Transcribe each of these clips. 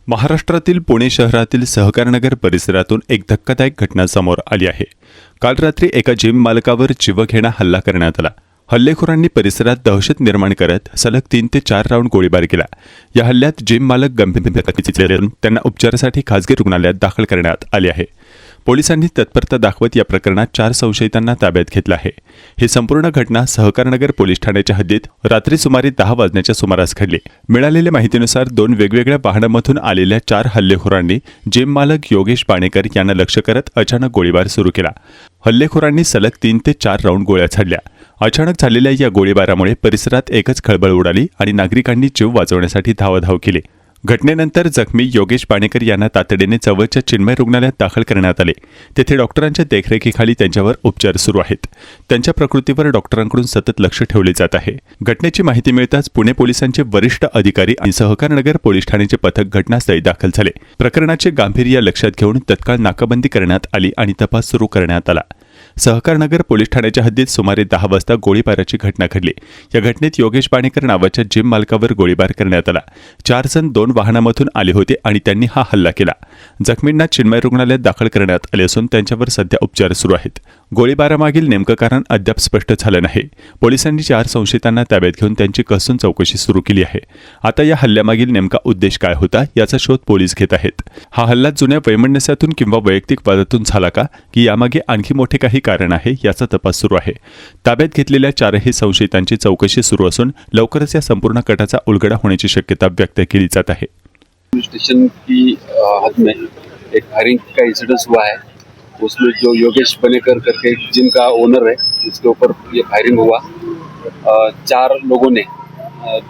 महाराष्ट्रातील पुणे शहरातील सहकारनगर परिसरातून एक धक्कादायक घटना समोर आली आहे। काल रात्री एका जिम मालकावर जीवघेणा हल्ला करण्यात आला। हल्लेखोरांनी परिसरात दहशत निर्माण करत सलग 3 ते 4 राऊंड गोळीबार केला। या हल्ल्यात जिम मालक गंभीर जखमी झाले, त्यांना उपचारासाठी खासगी रुग्णालयात दाखल करण्यात आले आहे। पोलिसांनी तत्परता दाखवत या प्रकरणात 4 संशयितांना ताब्यात घेतलं आहे। ही संपूर्ण घटना सहकारनगर पोलीस ठाण्याच्या हद्दीत रात्री सुमारे 10 वाजण्याच्या सुमारास घडली। मिळालेल्या माहितीनुसार 2 वेगवेगळ्या वाहनांमधून आलेल्या 4 हल्लेखोरांनी जिम मालक योगेश पाणेकर यांना लक्ष्य करत अचानक गोळीबार सुरू केला। हल्लेखोरांनी सलग 3 ते 4 राऊंड गोळ्या झाडल्या। अचानक झालेल्या या गोळीबारामुळे परिसरात एकच खळबळ उडाली आणि नागरिकांनी जीव वाचवण्यासाठी धावाधाव केली। घटनेनंतर जखमी योगेश पाणेकर यांना तातडीने जवळच्या चिन्मय रुग्णालयात दाखल करण्यात आले। तेथे डॉक्टरांच्या देखरेखीखाली त्यांच्यावर उपचार सुरू आहेत। त्यांच्या प्रकृतीवर डॉक्टरांकडून सतत लक्ष ठेवले जात आहे। घटनेची माहिती मिळताच पुणे पोलिसांचे वरिष्ठ अधिकारी आणि सहकारनगर पोलीस ठाण्याचे पथक घटनास्थळी दाखल झाले। प्रकरणाचे गांभीर्य लक्षात घेऊन तत्काळ नाकाबंदी करण्यात आली आणि तपास सुरू करण्यात आला। सहकारनगर पोलीस ठाण्याच्या हद्दीत सुमारे 10 वाजता गोळीबाराची घटना घडली। या घटनेत योगेश पाणेकर नावाच्या जिम मालकावर गोळीबार करण्यात आला। 4 जण 2 वाहनामधून आले होते आणि त्यांनी हा हल्ला केला। जखमींना चिन्मय रुग्णालयात दाखल करण्यात आले असून त्यांच्यावर सध्या उपचार सुरू आहेत। गोळीबारामागील नेमकं कारण अद्याप स्पष्ट झालं नाही। पोलिसांनी 4 संशयितांना ताब्यात घेऊन त्यांची कसून चौकशी सुरू केली आहे। आता या हल्ल्यामागील नेमका उद्देश काय होता याचा शोध पोलीस घेत आहेत। हा हल्ला जुन्या वैमनस्यातून किंवा वैयक्तिक वादातून झाला का की यामागे आणखी मोठे काही कारण आहे याचा तपास सुरू आहे। ताब्यात घेतलेल्या 4ही संशयितांची चौकशी सुरू असून लवकरच या संपूर्ण कटाचा उलगडा होण्याची शक्यता व्यक्त केली जात आहे। स्टेशन की हद में एक फायरिंग का इंसिडेंस हुआ है। उसमें जो योगेश बनेकर करके एक जिम का ओनर है, उसके ऊपर ये फायरिंग हुआ। 4 लोगों ने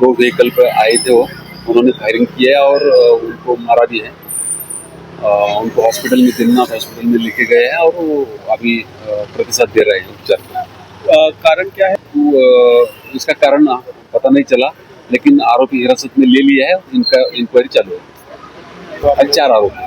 2 व्हीकल पर आए थे, उन्होंने फायरिंग की है और उनको मारा भी है। उनको हॉस्पिटल में दिल्ली हॉस्पिटल में लेके गए हैं और वो अभी प्रतिसाद दे रहे हैं उपचार। कारण क्या है इसका कारण पता नहीं चला, लेकिन आरोपी हिरासत में ले लिया है। इनका इंक्वायरी चालू है। 4 आरोपी